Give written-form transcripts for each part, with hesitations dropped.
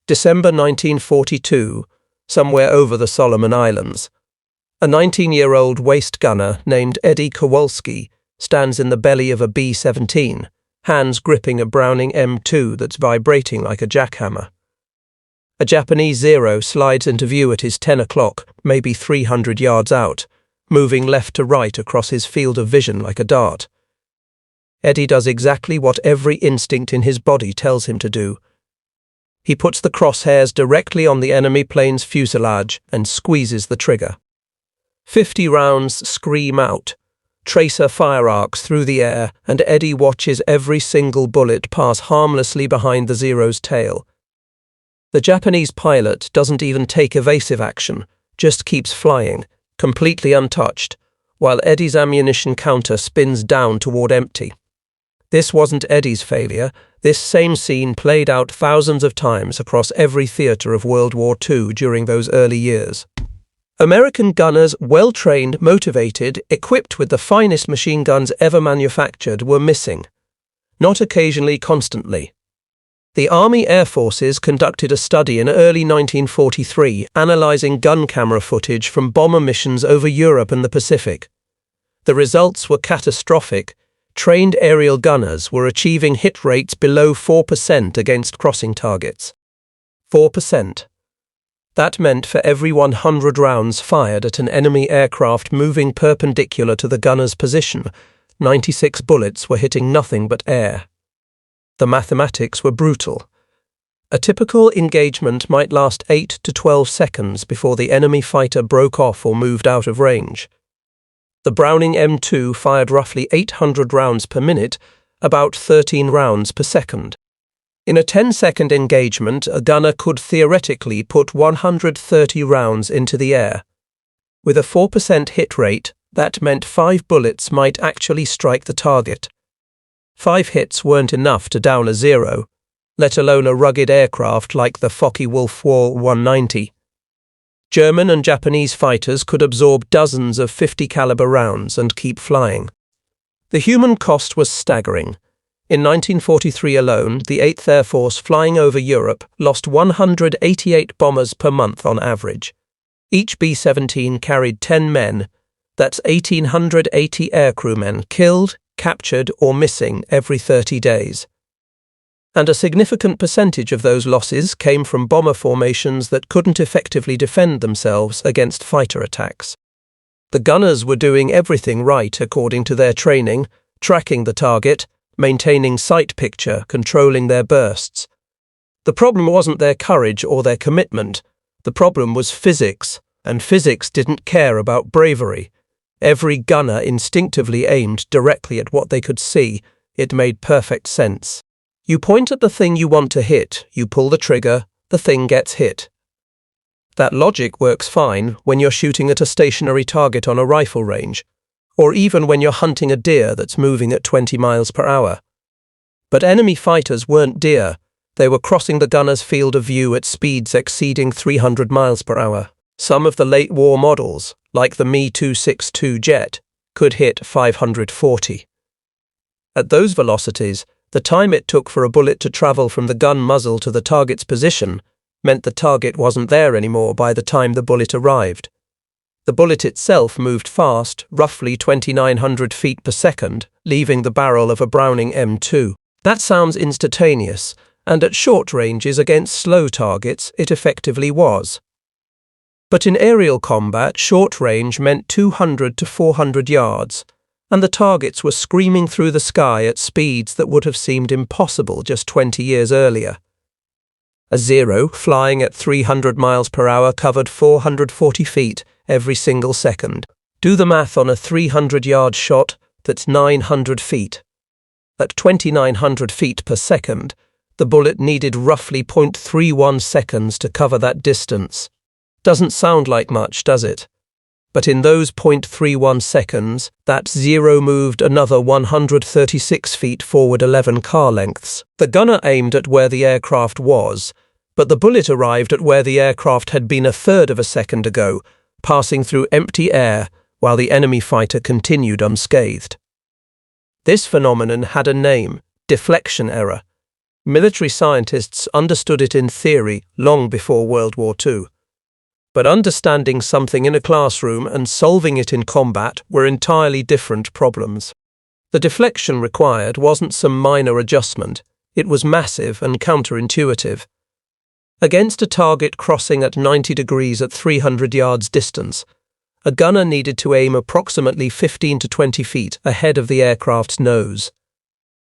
December 1942, somewhere over the Solomon Islands. A 19-year-old waist gunner named Eddie Kowalski stands in the belly of a B-17, hands gripping a Browning M2 that's vibrating like a jackhammer. A Japanese Zero slides into view at his 10 o'clock, maybe 300 yards out, moving left to right across his field of vision like a dart. Eddie does exactly what every instinct in his body tells him to do. He puts the crosshairs directly on the enemy plane's fuselage and squeezes the trigger. 50 rounds scream out, tracer fire arcs through the air, and Eddie watches every single bullet pass harmlessly behind the Zero's tail. The Japanese pilot doesn't even take evasive action, just keeps flying, completely untouched, while Eddie's ammunition counter spins down toward empty. This wasn't Eddie's failure. This same scene played out thousands of times across every theater of World War II during those early years. American gunners, well-trained, motivated, equipped with the finest machine guns ever manufactured, were missing. Not occasionally, constantly. The Army Air Forces conducted a study in early 1943 analyzing gun camera footage from bomber missions over Europe and the Pacific. The results were catastrophic. Trained aerial gunners were achieving hit rates below 4% against crossing targets. 4%. That meant for every 100 rounds fired at an enemy aircraft moving perpendicular to the gunner's position, 96 bullets were hitting nothing but air. The mathematics were brutal. A typical engagement might last 8 to 12 seconds before the enemy fighter broke off or moved out of range. The Browning M2 fired roughly 800 rounds per minute, about 13 rounds per second. In a 10-second engagement, a gunner could theoretically put 130 rounds into the air. With a 4% hit rate, that meant 5 bullets might actually strike the target. 5 hits weren't enough to down a Zero, let alone a rugged aircraft like the Focke-Wulf War 190. German and Japanese fighters could absorb dozens of 50 caliber rounds and keep flying. The human cost was staggering. In 1943 alone, the 8th Air Force flying over Europe lost 188 bombers per month on average. Each B-17 carried 10 men. That's 1,880 aircrewmen killed, captured or missing every 30 days. And a significant percentage of those losses came from bomber formations that couldn't effectively defend themselves against fighter attacks. The gunners were doing everything right according to their training, tracking the target, maintaining sight picture, controlling their bursts. The problem wasn't their courage or their commitment. The problem was physics, and physics didn't care about bravery. Every gunner instinctively aimed directly at what they could see. It made perfect sense. You point at the thing you want to hit, you pull the trigger, the thing gets hit. That logic works fine when you're shooting at a stationary target on a rifle range, or even when you're hunting a deer that's moving at 20 miles per hour. But enemy fighters weren't deer. They were crossing the gunner's field of view at speeds exceeding 300 miles per hour. Some of the late war models, like the Me-262 jet, could hit 540. At those velocities, the time it took for a bullet to travel from the gun muzzle to the target's position meant the target wasn't there anymore by the time the bullet arrived. The bullet itself moved fast, roughly 2,900 feet per second, leaving the barrel of a Browning M2. That sounds instantaneous, and at short ranges against slow targets it effectively was. But in aerial combat, short range meant 200 to 400 yards, and the targets were screaming through the sky at speeds that would have seemed impossible just 20 years earlier. A Zero, flying at 300 miles per hour, covered 440 feet every single second. Do the math on a 300-yard shot, that's 900 feet. At 2,900 feet per second, the bullet needed roughly 0.31 seconds to cover that distance. Doesn't sound like much, does it? But in those 0.31 seconds, that Zero moved another 136 feet forward 11 car lengths. The gunner aimed at where the aircraft was, but the bullet arrived at where the aircraft had been a third of a second ago, passing through empty air while the enemy fighter continued unscathed. This phenomenon had a name: deflection error. Military scientists understood it in theory long before World War II. But understanding something in a classroom and solving it in combat were entirely different problems. The deflection required wasn't some minor adjustment, it was massive and counterintuitive. Against a target crossing at 90 degrees at 300 yards distance, a gunner needed to aim approximately 15 to 20 feet ahead of the aircraft's nose.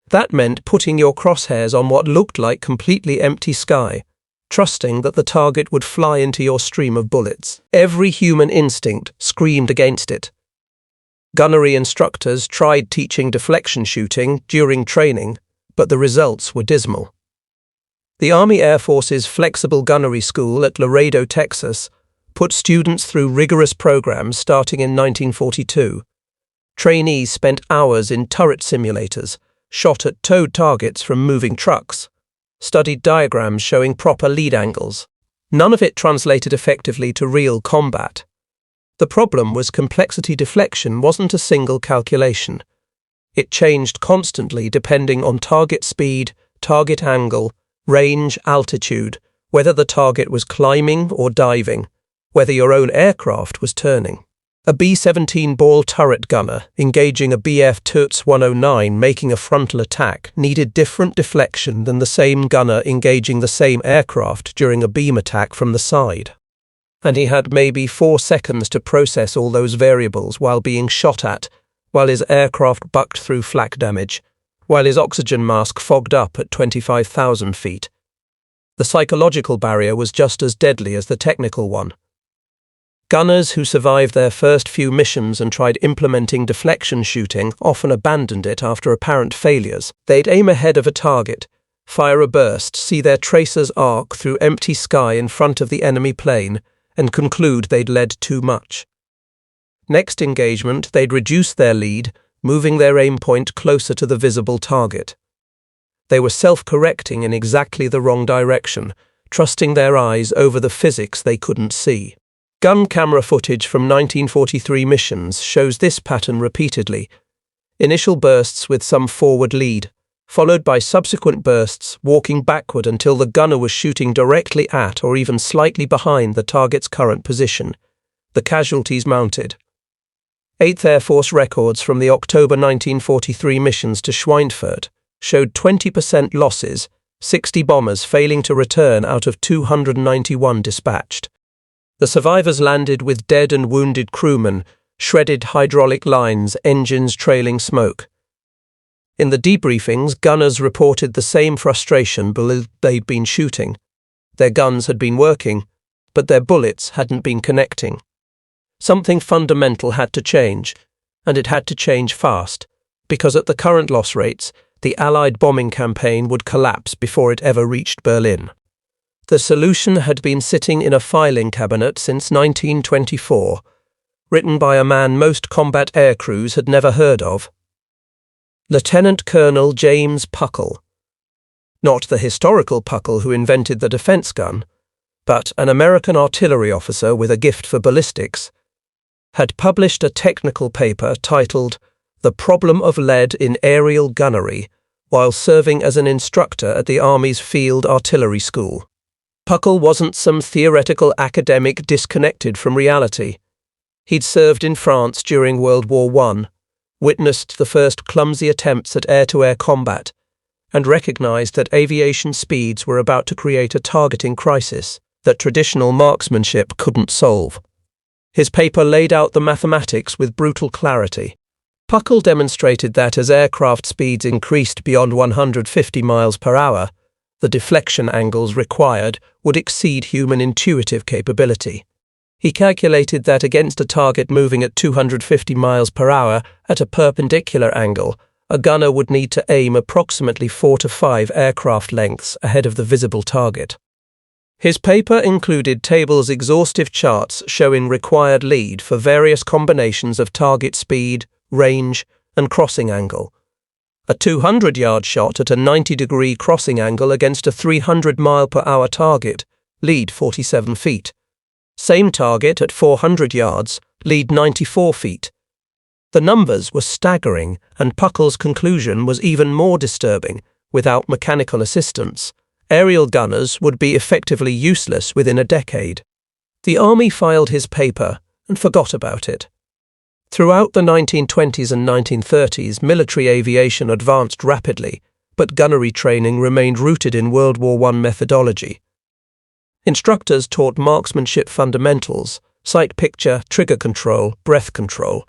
That meant putting your crosshairs on what looked like completely empty sky, trusting that the target would fly into your stream of bullets. Every human instinct screamed against it. Gunnery instructors tried teaching deflection shooting during training, but the results were dismal. The Army Air Force's Flexible Gunnery School at Laredo, Texas, put students through rigorous programs starting in 1942. Trainees spent hours in turret simulators, shot at towed targets from moving trucks, studied diagrams showing proper lead angles. None of it translated effectively to real combat. The problem was complexity deflection wasn't a single calculation. It changed constantly depending on target speed, target angle, range, altitude, whether the target was climbing or diving, whether your own aircraft was turning. A B-17 ball turret gunner engaging a Bf Turts 109 making a frontal attack needed different deflection than the same gunner engaging the same aircraft during a beam attack from the side. And he had maybe 4 seconds to process all those variables while being shot at, while his aircraft bucked through flak damage, while his oxygen mask fogged up at 25,000 feet. The psychological barrier was just as deadly as the technical one. Gunners who survived their first few missions and tried implementing deflection shooting often abandoned it after apparent failures. They'd aim ahead of a target, fire a burst, see their tracers arc through empty sky in front of the enemy plane, and conclude they'd led too much. Next engagement, they'd reduce their lead, moving their aim point closer to the visible target. They were self-correcting in exactly the wrong direction, trusting their eyes over the physics they couldn't see. Gun camera footage from 1943 missions shows this pattern repeatedly. Initial bursts with some forward lead, followed by subsequent bursts walking backward until the gunner was shooting directly at or even slightly behind the target's current position. The casualties mounted. 8th Air Force records from the October 1943 missions to Schweinfurt showed 20% losses, 60 bombers failing to return out of 291 dispatched. The survivors landed with dead and wounded crewmen, shredded hydraulic lines, engines trailing smoke. In the debriefings, gunners reported the same frustration they'd been shooting. Their guns had been working, but their bullets hadn't been connecting. Something fundamental had to change, and it had to change fast, because at the current loss rates, the Allied bombing campaign would collapse before it ever reached Berlin. The solution had been sitting in a filing cabinet since 1924, written by a man most combat air crews had never heard of. Lieutenant Colonel James Puckle. Not the historical Puckle who invented the defense gun, but an American artillery officer with a gift for ballistics, had published a technical paper titled The Problem of Lead in Aerial Gunnery while serving as an instructor at the Army's Field Artillery School. Puckle wasn't some theoretical academic disconnected from reality. He'd served in France during World War I, witnessed the first clumsy attempts at air-to-air combat, and recognized that aviation speeds were about to create a targeting crisis that traditional marksmanship couldn't solve. His paper laid out the mathematics with brutal clarity. Puckle demonstrated that as aircraft speeds increased beyond 150 miles per hour, the deflection angles required would exceed human intuitive capability. He calculated that against a target moving at 250 miles per hour at a perpendicular angle, a gunner would need to aim approximately 4 to 5 aircraft lengths ahead of the visible target. His paper included tables exhaustive charts showing required lead for various combinations of target speed, range, and crossing angle. A 200-yard shot at a 90-degree crossing angle against a 300-mile-per-hour target, lead 47 feet. Same target at 400 yards, lead 94 feet. The numbers were staggering, and Puckle's conclusion was even more disturbing without mechanical assistance, aerial gunners would be effectively useless within a decade. The Army filed his paper and forgot about it. Throughout the 1920s and 1930s, military aviation advanced rapidly, but gunnery training remained rooted in World War I methodology. Instructors taught marksmanship fundamentals, sight picture, trigger control, breath control,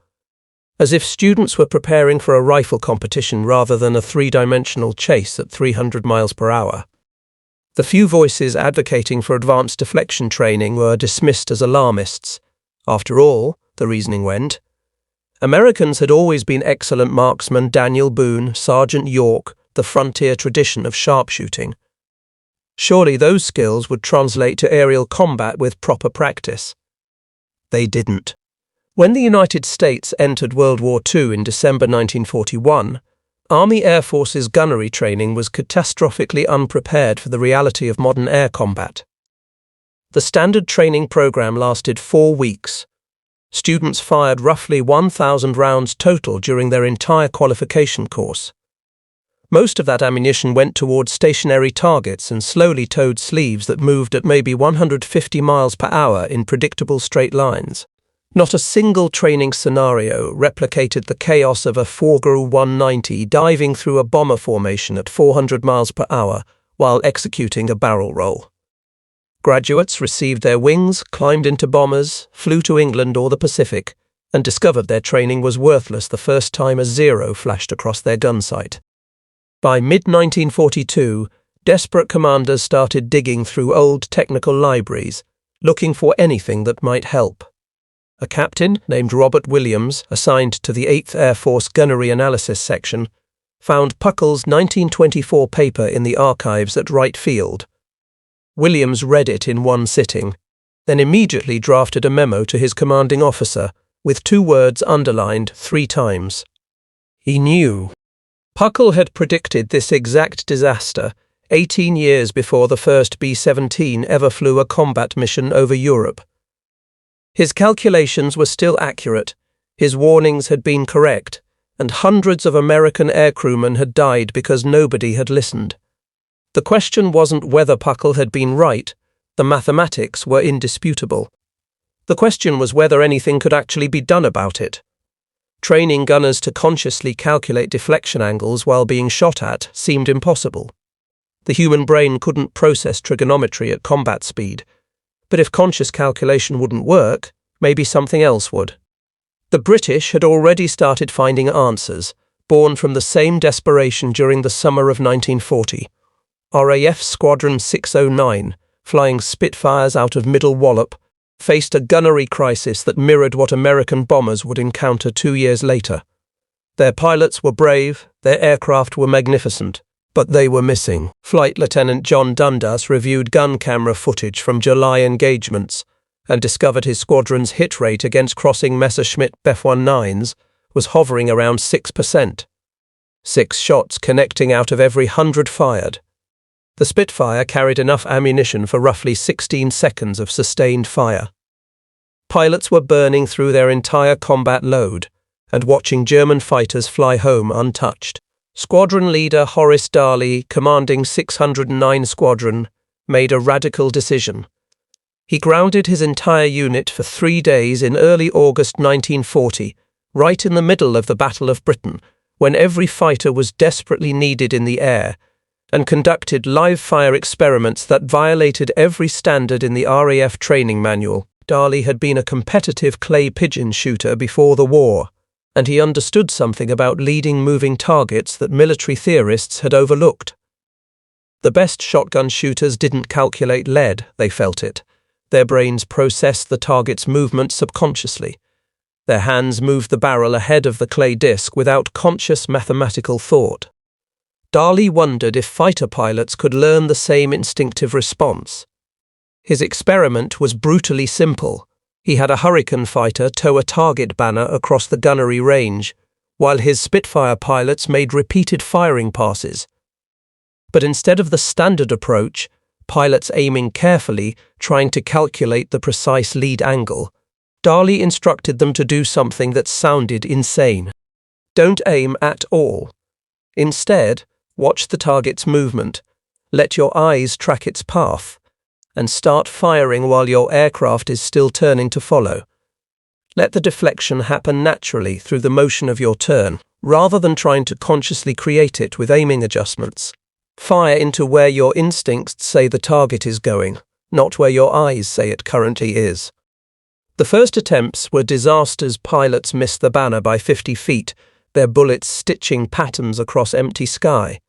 as if students were preparing for a rifle competition rather than a three-dimensional chase at 300 miles per hour. The few voices advocating for advanced deflection training were dismissed as alarmists. After all, the reasoning went, Americans had always been excellent marksmen. Daniel Boone, Sergeant York, the frontier tradition of sharpshooting. Surely those skills would translate to aerial combat with proper practice. They didn't. When the United States entered World War II in December 1941, Army Air Force's gunnery training was catastrophically unprepared for the reality of modern air combat. The standard training program lasted 4 weeks. Students fired roughly 1,000 rounds total during their entire qualification course. Most of that ammunition went towards stationary targets and slowly towed sleeves that moved at maybe 150 miles per hour in predictable straight lines. Not a single training scenario replicated the chaos of a Forgru 190 diving through a bomber formation at 400 miles per hour while executing a barrel roll. Graduates received their wings, climbed into bombers, flew to England or the Pacific, and discovered their training was worthless the first time a zero flashed across their gun sight. By mid-1942, desperate commanders started digging through old technical libraries, looking for anything that might help. A captain named Robert Williams, assigned to the 8th Air Force Gunnery Analysis Section, found Puckle's 1924 paper in the archives at Wright Field. Williams read it in one sitting, then immediately drafted a memo to his commanding officer, with 2 words underlined 3 times. He knew. Puckle had predicted this exact disaster 18 years before the first B-17 ever flew a combat mission over Europe. His calculations were still accurate, his warnings had been correct, and hundreds of American aircrewmen had died because nobody had listened. The question wasn't whether Puckle had been right, the mathematics were indisputable. The question was whether anything could actually be done about it. Training gunners to consciously calculate deflection angles while being shot at seemed impossible. The human brain couldn't process trigonometry at combat speed, but if conscious calculation wouldn't work, maybe something else would. The British had already started finding answers, born from the same desperation during the summer of 1940. RAF Squadron 609, flying Spitfires out of Middle Wallop, faced a gunnery crisis that mirrored what American bombers would encounter 2 years later. Their pilots were brave, their aircraft were magnificent, but they were missing. Flight Lieutenant John Dundas reviewed gun camera footage from July engagements and discovered his squadron's hit rate against crossing Messerschmitt Bf-19s was hovering around 6%. 6 shots connecting out of every 100 fired. The Spitfire carried enough ammunition for roughly 16 seconds of sustained fire. Pilots were burning through their entire combat load and watching German fighters fly home untouched. Squadron leader Horace Darley, commanding 609 Squadron, made a radical decision. He grounded his entire unit for 3 days in early August 1940, right in the middle of the Battle of Britain, when every fighter was desperately needed in the air, and conducted live-fire experiments that violated every standard in the RAF training manual. Darley had been a competitive clay pigeon shooter before the war, and he understood something about leading moving targets that military theorists had overlooked. The best shotgun shooters didn't calculate lead, they felt it. Their brains processed the target's movement subconsciously. Their hands moved the barrel ahead of the clay disc without conscious mathematical thought. Darley wondered if fighter pilots could learn the same instinctive response. His experiment was brutally simple. He had a Hurricane fighter tow a target banner across the gunnery range, while his Spitfire pilots made repeated firing passes. But instead of the standard approach, pilots aiming carefully, trying to calculate the precise lead angle, Darley instructed them to do something that sounded insane. Don't aim at all. Instead, Watch the target's movement, let your eyes track its path, and start firing while your aircraft is still turning to follow. Let the deflection happen naturally through the motion of your turn, rather than trying to consciously create it with aiming adjustments. Fire into where your instincts say the target is going, not where your eyes say it currently is. The first attempts were disasters. Pilots missed the banner by 50 feet, their bullets stitching patterns across empty sky.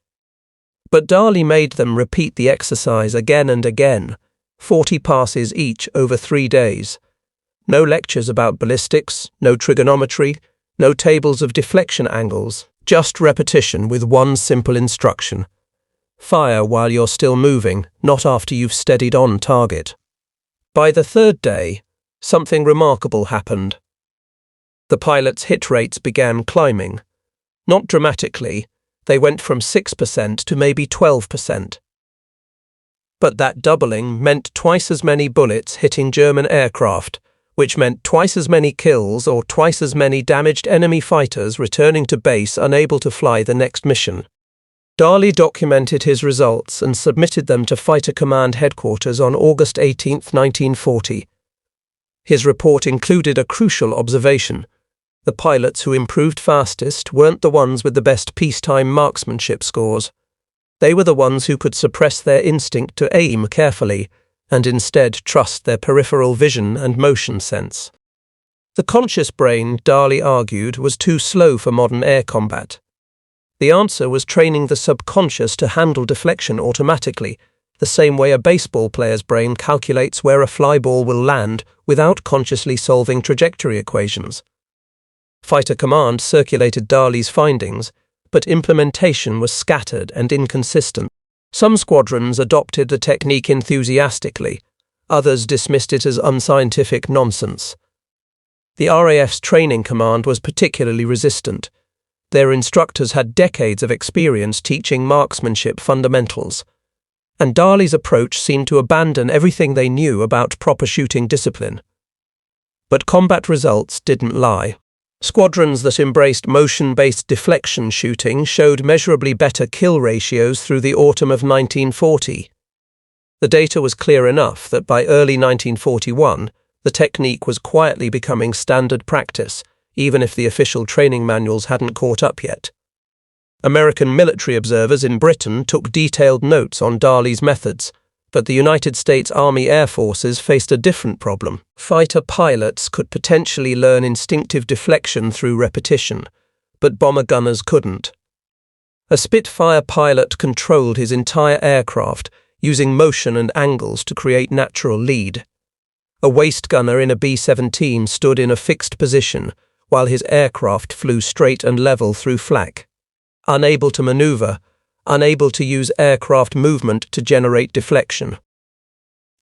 But Dali made them repeat the exercise again and again, 40 passes each over 3 days. No lectures about ballistics, no trigonometry, no tables of deflection angles, just repetition with one simple instruction. Fire while you're still moving, not after you've steadied on target. By the third day, something remarkable happened. The pilots' hit rates began climbing. Not dramatically, they went from 6% to maybe 12%. But that doubling meant twice as many bullets hitting German aircraft, which meant twice as many kills or twice as many damaged enemy fighters returning to base unable to fly the next mission. Dali documented his results and submitted them to Fighter Command Headquarters on August 18, 1940. His report included a crucial observation. The pilots who improved fastest weren't the ones with the best peacetime marksmanship scores. They were the ones who could suppress their instinct to aim carefully and instead trust their peripheral vision and motion sense. The conscious brain, Dali argued, was too slow for modern air combat. The answer was training the subconscious to handle deflection automatically, the same way a baseball player's brain calculates where a fly ball will land without consciously solving trajectory equations. Fighter Command circulated Dali's findings, but implementation was scattered and inconsistent. Some squadrons adopted the technique enthusiastically, others dismissed it as unscientific nonsense. The RAF's training command was particularly resistant. Their instructors had decades of experience teaching marksmanship fundamentals, and Dali's approach seemed to abandon everything they knew about proper shooting discipline. But combat results didn't lie. Squadrons that embraced motion-based deflection shooting showed measurably better kill ratios through the autumn of 1940. The data was clear enough that by early 1941, the technique was quietly becoming standard practice, even if the official training manuals hadn't caught up yet. American military observers in Britain took detailed notes on Dali's methods, but the United States Army Air Forces faced a different problem. Fighter pilots could potentially learn instinctive deflection through repetition, but bomber gunners couldn't. A Spitfire pilot controlled his entire aircraft, using motion and angles to create natural lead. A waist gunner in a B-17 stood in a fixed position, while his aircraft flew straight and level through flak. Unable to maneuver, unable to use aircraft movement to generate deflection.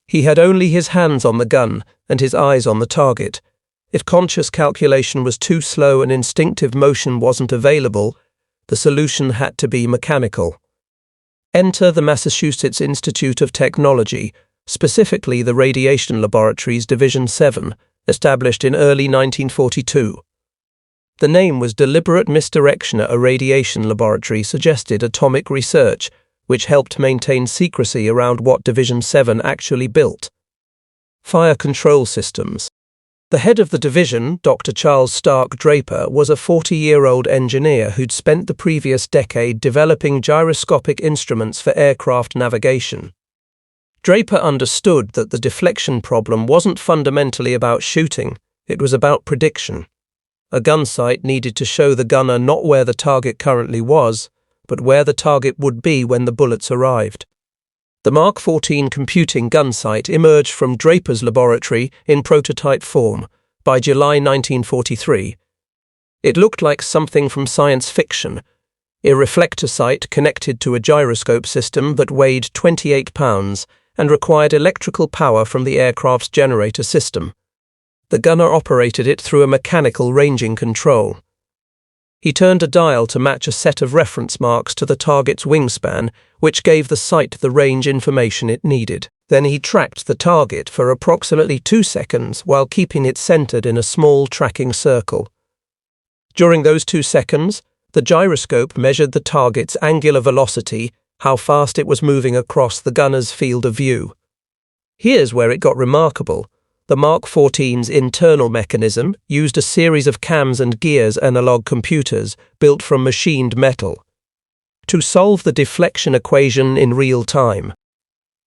He had only his hands on the gun and his eyes on the target. If conscious calculation was too slow and instinctive motion wasn't available, the solution had to be mechanical. Enter the Massachusetts Institute of Technology, specifically the Radiation Laboratory's Division 7, established in early 1942. The name was deliberate misdirection at a radiation laboratory suggested atomic research, which helped maintain secrecy around what Division 7 actually built. Fire control systems. The head of the division, Dr. Charles Stark Draper, was a 40-year-old engineer who'd spent the previous decade developing gyroscopic instruments for aircraft navigation. Draper understood that the deflection problem wasn't fundamentally about shooting, it was about prediction. A gun sight needed to show the gunner not where the target currently was, but where the target would be when the bullets arrived. The Mark 14 computing gun sight emerged from Draper's laboratory in prototype form by July 1943. It looked like something from science fiction, a reflector sight connected to a gyroscope system that weighed 28 pounds and required electrical power from the aircraft's generator system. The gunner operated it through a mechanical ranging control. He turned a dial to match a set of reference marks to the target's wingspan, which gave the sight the range information it needed. Then he tracked the target for approximately 2 seconds while keeping it centered in a small tracking circle. During those 2 seconds, The gyroscope measured the target's angular velocity, how fast it was moving across the gunner's field of view. Here's where it got remarkable. The Mark 14's internal mechanism used a series of cams and gears analog computers built from machined metal to solve the deflection equation in real time.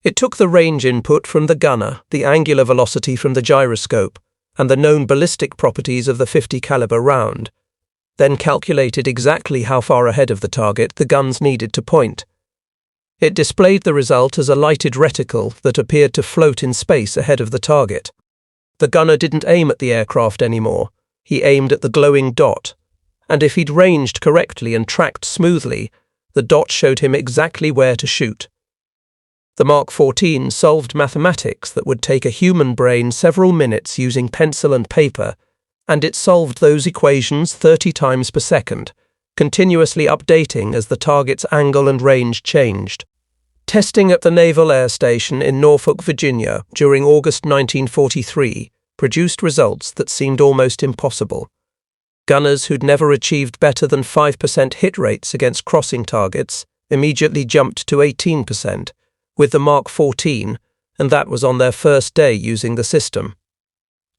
It took the range input from the gunner, the angular velocity from the gyroscope, and the known ballistic properties of the .50 caliber round, then calculated exactly how far ahead of the target the guns needed to point. It displayed the result as a lighted reticle that appeared to float in space ahead of the target. The gunner didn't aim at the aircraft anymore. He aimed at the glowing dot, and if he'd ranged correctly and tracked smoothly, the dot showed him exactly where to shoot. The Mark 14 solved mathematics that would take a human brain several minutes using pencil and paper, and it solved those equations 30 times per second, continuously updating as the target's angle and range changed. Testing at the Naval Air Station in Norfolk, Virginia, during August 1943, produced results that seemed almost impossible. Gunners who'd never achieved better than 5% hit rates against crossing targets immediately jumped to 18% with the Mark 14, and that was on their first day using the system.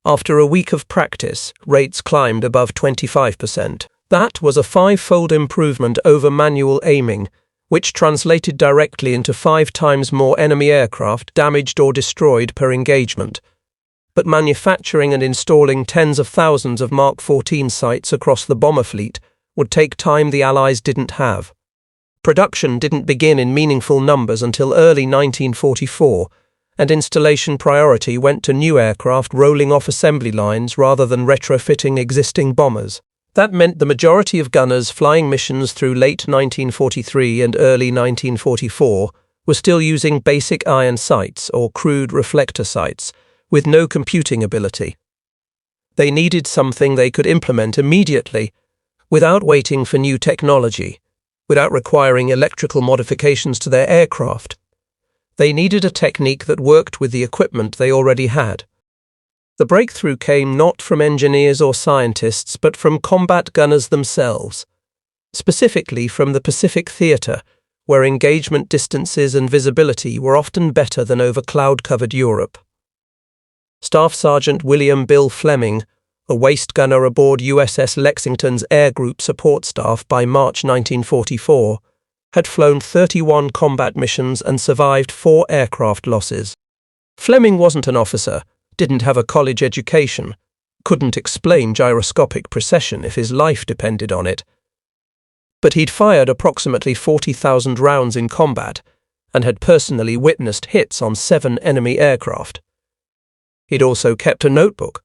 After a week of practice, rates climbed above 25%. That was a 5-fold improvement over manual aiming, which translated directly into 5 times more enemy aircraft damaged or destroyed per engagement. But manufacturing and installing tens of thousands of Mark 14 sites across the bomber fleet would take time the Allies didn't have. Production didn't begin in meaningful numbers until early 1944, and installation priority went to new aircraft rolling off assembly lines rather than retrofitting existing bombers. That meant the majority of gunners flying missions through late 1943 and early 1944 were still using basic iron sights or crude reflector sights with no computing ability. They needed something they could implement immediately, without waiting for new technology, without requiring electrical modifications to their aircraft. They needed a technique that worked with the equipment they already had. The breakthrough came not from engineers or scientists, but from combat gunners themselves, specifically from the Pacific Theater, where engagement distances and visibility were often better than over cloud-covered Europe. Staff Sergeant William Bill Fleming, a waist gunner aboard USS Lexington's Air Group support staff by March 1944, had flown 31 combat missions and survived 4 aircraft losses. Fleming wasn't an officer, didn't have a college education, couldn't explain gyroscopic precession if his life depended on it. But he'd fired approximately 40,000 rounds in combat and had personally witnessed hits on 7 enemy aircraft. He'd also kept a notebook.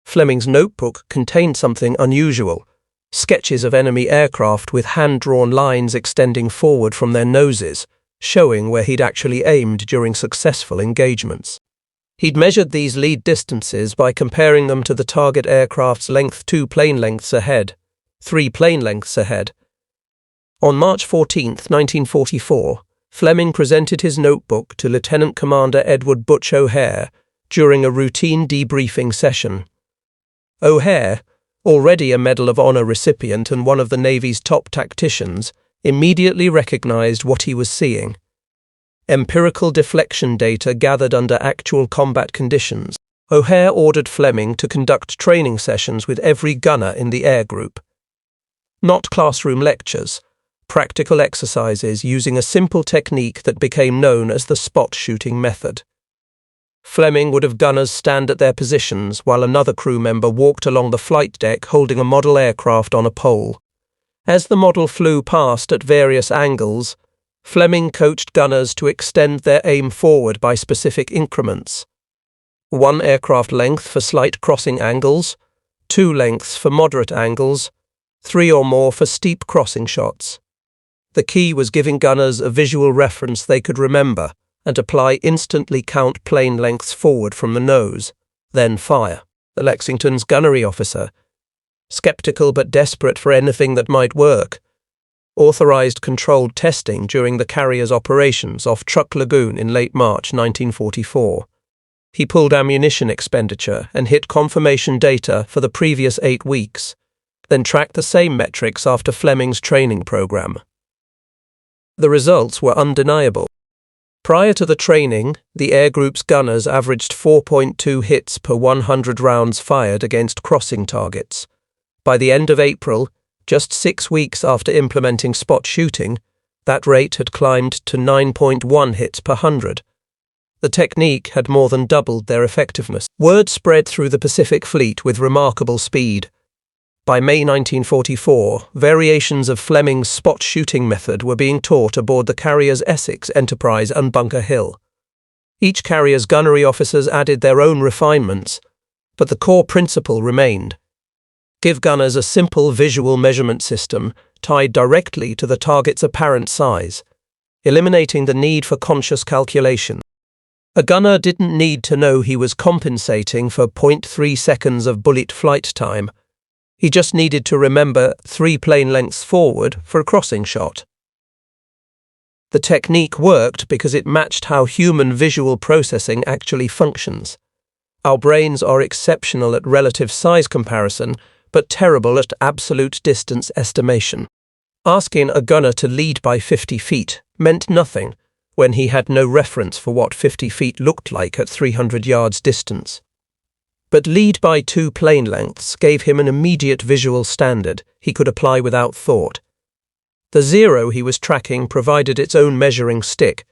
Fleming's notebook contained something unusual: sketches of enemy aircraft with hand-drawn lines extending forward from their noses, showing where he'd actually aimed during successful engagements. He'd measured these lead distances by comparing them to the target aircraft's length 2 plane lengths ahead, 3 plane lengths ahead. On March 14, 1944, Fleming presented his notebook to Lieutenant Commander Edward Butch O'Hare during a routine debriefing session. O'Hare, already a Medal of Honor recipient and one of the Navy's top tacticians, immediately recognized what he was seeing: empirical deflection data gathered under actual combat conditions. O'Hare ordered Fleming to conduct training sessions with every gunner in the air group. Not classroom lectures, practical exercises using a simple technique that became known as the spot shooting method. Fleming would have gunners stand at their positions while another crew member walked along the flight deck holding a model aircraft on a pole. As the model flew past at various angles, Fleming coached gunners to extend their aim forward by specific increments: 1 aircraft length for slight crossing angles, 2 lengths for moderate angles, 3 or more for steep crossing shots. The key was giving gunners a visual reference they could remember and apply instantly count plane lengths forward from the nose, then fire. The Lexington's gunnery officer, skeptical but desperate for anything that might work, authorized controlled testing during the carrier's operations off Truck Lagoon in late March 1944. He pulled ammunition expenditure and hit confirmation data for the previous 8 weeks, then tracked the same metrics after Fleming's training program. The results were undeniable. Prior to the training, the Air Group's gunners averaged 4.2 hits per 100 rounds fired against crossing targets. By the end of April, just 6 weeks after implementing spot shooting, that rate had climbed to 9.1 hits per 100. The technique had more than doubled their effectiveness. Word spread through the Pacific Fleet with remarkable speed. By May 1944, variations of Fleming's spot shooting method were being taught aboard the carriers Essex, Enterprise and Bunker Hill. Each carrier's gunnery officers added their own refinements, but the core principle remained. Give gunners a simple visual measurement system tied directly to the target's apparent size, eliminating the need for conscious calculation. A gunner didn't need to know he was compensating for 0.3 seconds of bullet flight time. He just needed to remember 3 plane lengths forward for a crossing shot. The technique worked because it matched how human visual processing actually functions. Our brains are exceptional at relative size comparison, but terrible at absolute distance estimation. Asking a gunner to lead by 50 feet meant nothing when he had no reference for what 50 feet looked like at 300 yards distance. But lead by 2 plane lengths gave him an immediate visual standard he could apply without thought. The zero he was tracking provided its own measuring stick.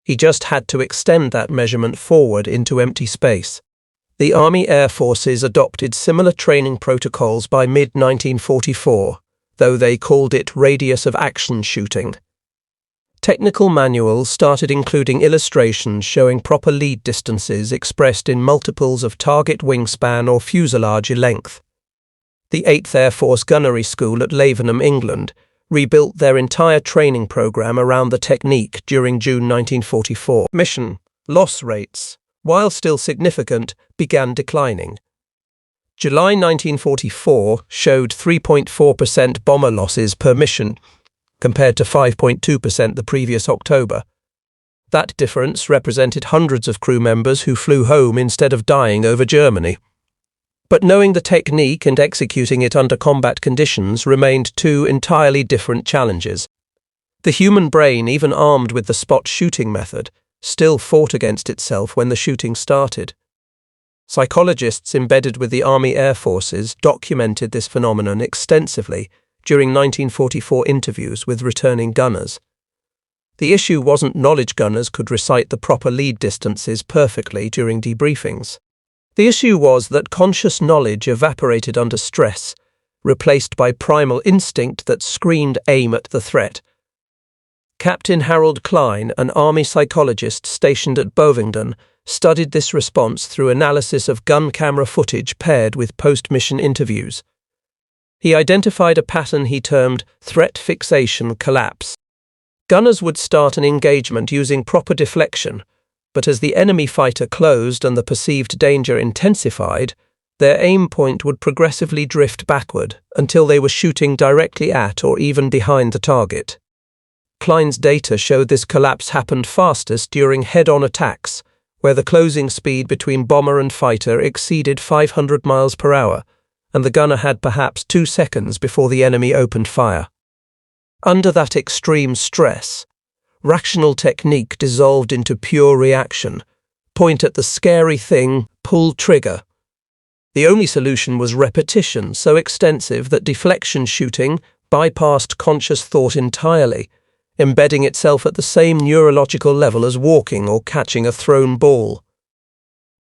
He just had to extend that measurement forward into empty space. The Army Air Forces adopted similar training protocols by mid-1944, though they called it radius of action shooting. Technical manuals started including illustrations showing proper lead distances expressed in multiples of target wingspan or fuselage length. The 8th Air Force Gunnery School at Lavenham, England, rebuilt their entire training program around the technique during June 1944. Mission loss rates, while still significant, began declining. July 1944 showed 3.4% bomber losses per mission, compared to 5.2% the previous October. That difference represented hundreds of crew members who flew home instead of dying over Germany. But knowing the technique and executing it under combat conditions remained 2 entirely different challenges. The human brain, even armed with the spot shooting method, still fought against itself when the shooting started. Psychologists embedded with the Army Air Forces documented this phenomenon extensively during 1944 interviews with returning gunners. The issue wasn't knowledge gunners could recite the proper lead distances perfectly during debriefings. The issue was that conscious knowledge evaporated under stress, replaced by primal instinct that screamed aim at the threat. Captain Harold Klein, an Army psychologist stationed at Bovingdon, studied this response through analysis of gun camera footage paired with post-mission interviews. He identified a pattern he termed threat fixation collapse. Gunners would start an engagement using proper deflection, but as the enemy fighter closed and the perceived danger intensified, their aim point would progressively drift backward until they were shooting directly at or even behind the target. Klein's data showed this collapse happened fastest during head-on attacks, where the closing speed between bomber and fighter exceeded 500 miles per hour, and the gunner had perhaps 2 seconds before the enemy opened fire. Under that extreme stress, rational technique dissolved into pure reaction. Point at the scary thing, pull trigger. The only solution was repetition so extensive that deflection shooting bypassed conscious thought entirely, embedding itself at the same neurological level as walking or catching a thrown ball.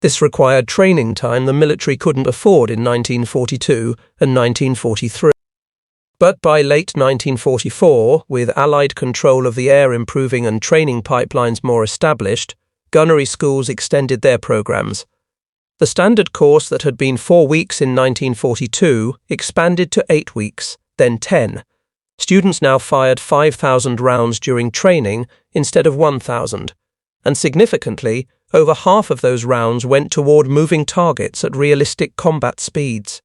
This required training time the military couldn't afford in 1942 and 1943. But by late 1944, with Allied control of the air improving and training pipelines more established, gunnery schools extended their programs. The standard course that had been 4 weeks in 1942 expanded to 8 weeks, then 10. Students now fired 5,000 rounds during training instead of 1,000, and significantly, over half of those rounds went toward moving targets at realistic combat speeds.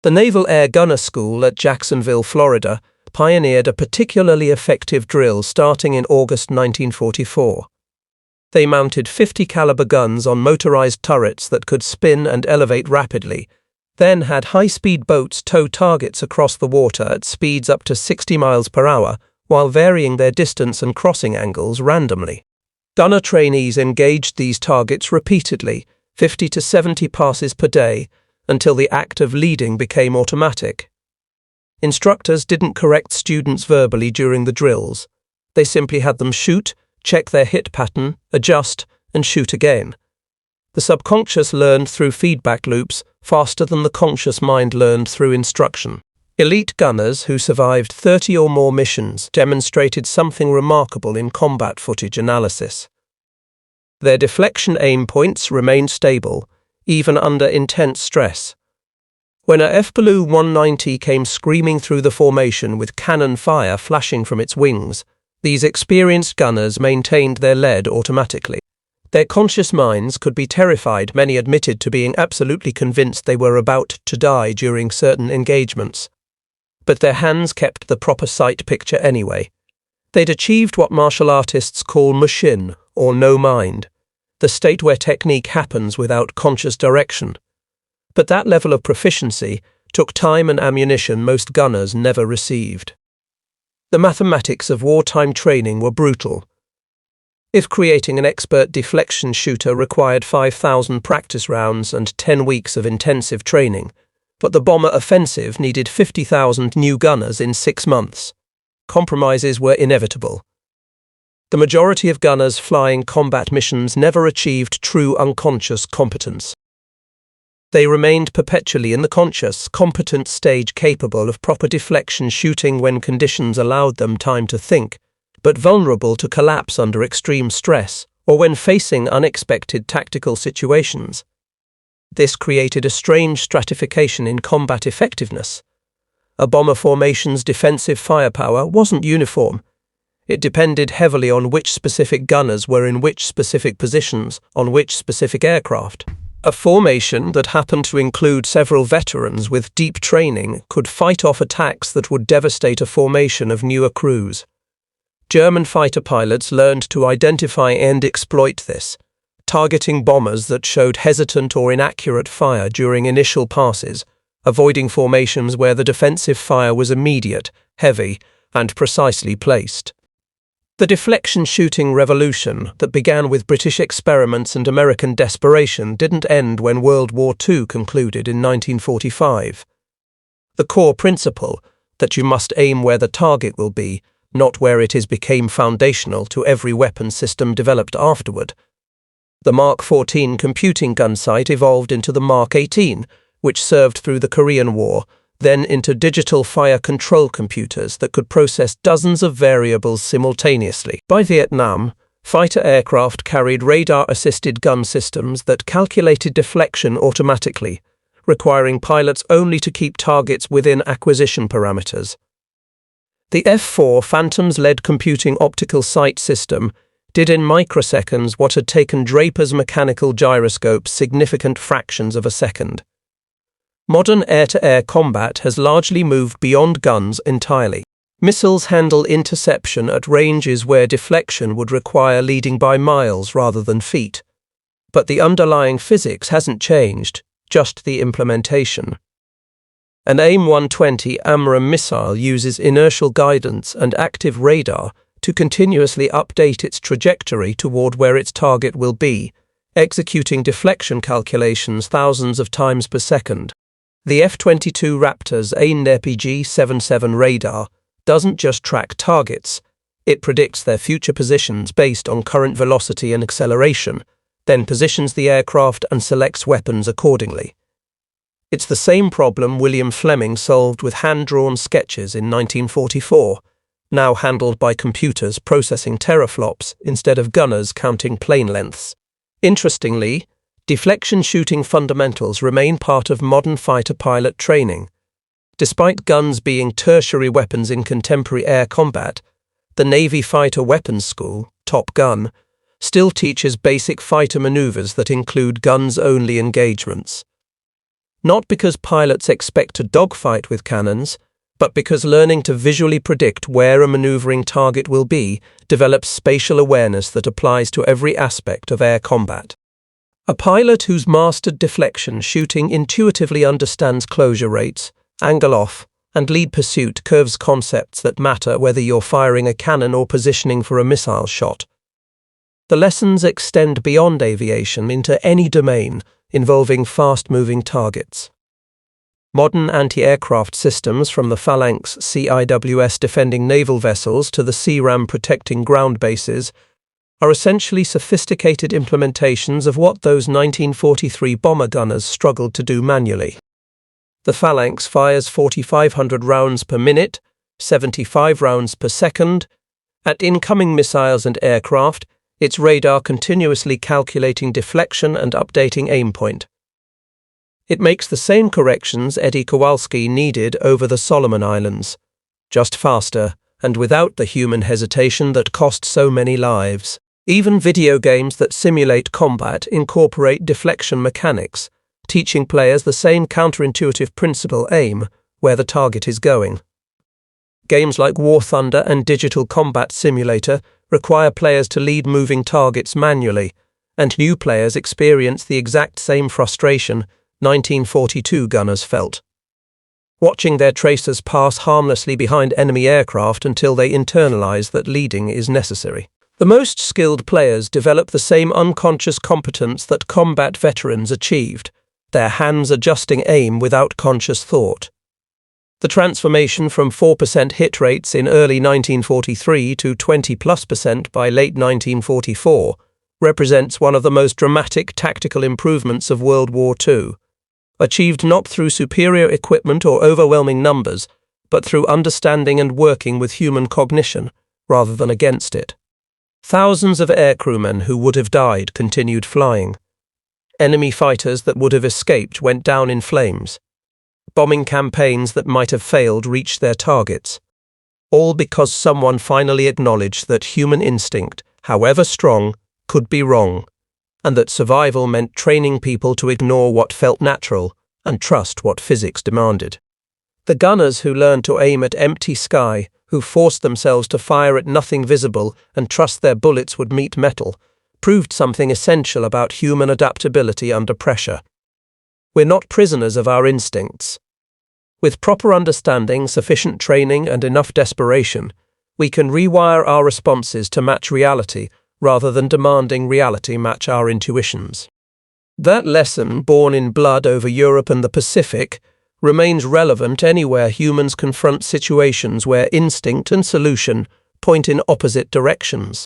The Naval Air Gunner School at Jacksonville, Florida, pioneered a particularly effective drill starting in August 1944. They mounted 50 caliber guns on motorized turrets that could spin and elevate rapidly, then had high-speed boats tow targets across the water at speeds up to 60 miles per hour while varying their distance and crossing angles randomly. Gunner trainees engaged these targets repeatedly, 50 to 70 passes per day, until the act of leading became automatic. Instructors didn't correct students verbally during the drills. They simply had them shoot, check their hit pattern, adjust, and shoot again. The subconscious learned through feedback loops faster than the conscious mind learned through instruction. Elite gunners who survived 30 or more missions demonstrated something remarkable in combat footage analysis. Their deflection aim points remained stable, even under intense stress. When a WWII came screaming through the formation with cannon fire flashing from its wings, these experienced gunners maintained their lead automatically. Their conscious minds could be terrified. Many admitted to being absolutely convinced they were about to die during certain engagements. But their hands kept the proper sight picture anyway. They'd achieved what martial artists call mushin, or no mind, the state where technique happens without conscious direction. But that level of proficiency took time and ammunition most gunners never received. The mathematics of wartime training were brutal. If creating an expert deflection shooter required 5,000 practice rounds and 10 weeks of intensive training, but the bomber offensive needed 50,000 new gunners in 6 months, compromises were inevitable. The majority of gunners flying combat missions never achieved true unconscious competence. They remained perpetually in the conscious, competent stage capable of proper deflection shooting when conditions allowed them time to think, but vulnerable to collapse under extreme stress or when facing unexpected tactical situations. This created a strange stratification in combat effectiveness. A bomber formation's defensive firepower wasn't uniform. It depended heavily on which specific gunners were in which specific positions on which specific aircraft. A formation that happened to include several veterans with deep training could fight off attacks that would devastate a formation of newer crews. German fighter pilots learned to identify and exploit this, targeting bombers that showed hesitant or inaccurate fire during initial passes, avoiding formations where the defensive fire was immediate, heavy, and precisely placed. The deflection shooting revolution that began with British experiments and American desperation didn't end when World War II concluded in 1945. The core principle, that you must aim where the target will be, not where it is, became foundational to every weapon system developed afterward. The Mark 14 computing gun sight evolved into the Mark 18, which served through the Korean War, then into digital fire control computers that could process dozens of variables simultaneously. By Vietnam, fighter aircraft carried radar-assisted gun systems that calculated deflection automatically, requiring pilots only to keep targets within acquisition parameters. The F-4 Phantom's-led computing optical sight system did in microseconds what had taken Draper's mechanical gyroscopes significant fractions of a second. Modern air-to-air combat has largely moved beyond guns entirely. Missiles handle interception at ranges where deflection would require leading by miles rather than feet. But the underlying physics hasn't changed, just the implementation. An AIM-120 AMRAAM missile uses inertial guidance and active radar to continuously update its trajectory toward where its target will be, executing deflection calculations thousands of times per second. The F-22 Raptor's AIM-RPG-77 radar doesn't just track targets, it predicts their future positions based on current velocity and acceleration, then positions the aircraft and selects weapons accordingly. It's the same problem William Fleming solved with hand-drawn sketches in 1944, now handled by computers processing teraflops instead of gunners counting plane lengths. Interestingly, deflection shooting fundamentals remain part of modern fighter pilot training. Despite guns being tertiary weapons in contemporary air combat, the Navy Fighter Weapons School, Top Gun, still teaches basic fighter maneuvers that include guns-only engagements. Not because pilots expect to dogfight with cannons, but because learning to visually predict where a maneuvering target will be develops spatial awareness that applies to every aspect of air combat. A pilot who's mastered deflection shooting intuitively understands closure rates, angle off, and lead pursuit curves concepts that matter whether you're firing a cannon or positioning for a missile shot. The lessons extend beyond aviation into any domain involving fast-moving targets. Modern anti-aircraft systems, from the Phalanx CIWS defending naval vessels to the CRAM protecting ground bases, are essentially sophisticated implementations of what those 1943 bomber gunners struggled to do manually. The Phalanx fires 4,500 rounds per minute, 75 rounds per second. At incoming missiles and aircraft, its radar continuously calculating deflection and updating aim point. It makes the same corrections Eddie Kowalski needed over the Solomon Islands, just faster and without the human hesitation that cost so many lives. Even video games that simulate combat incorporate deflection mechanics, teaching players the same counterintuitive principle: aim where the target is going. Games like War Thunder and Digital Combat Simulator require players to lead moving targets manually, and new players experience the exact same frustration 1942 gunners felt, watching their tracers pass harmlessly behind enemy aircraft until they internalize that leading is necessary. The most skilled players develop the same unconscious competence that combat veterans achieved, their hands adjusting aim without conscious thought. The transformation from 4% hit rates in early 1943 to 20+% by late 1944 represents one of the most dramatic tactical improvements of World War II, achieved not through superior equipment or overwhelming numbers, but through understanding and working with human cognition rather than against it. Thousands of aircrewmen who would have died continued flying. Enemy fighters that would have escaped went down in flames. Bombing campaigns that might have failed reached their targets. All because someone finally acknowledged that human instinct, however strong, could be wrong, and that survival meant training people to ignore what felt natural and trust what physics demanded. The gunners who learned to aim at empty sky, who forced themselves to fire at nothing visible and trust their bullets would meet metal, proved something essential about human adaptability under pressure. We're not prisoners of our instincts. With proper understanding, sufficient training, and enough desperation, we can rewire our responses to match reality rather than demanding reality match our intuitions. That lesson, born in blood over Europe and the Pacific, remains relevant anywhere humans confront situations where instinct and solution point in opposite directions.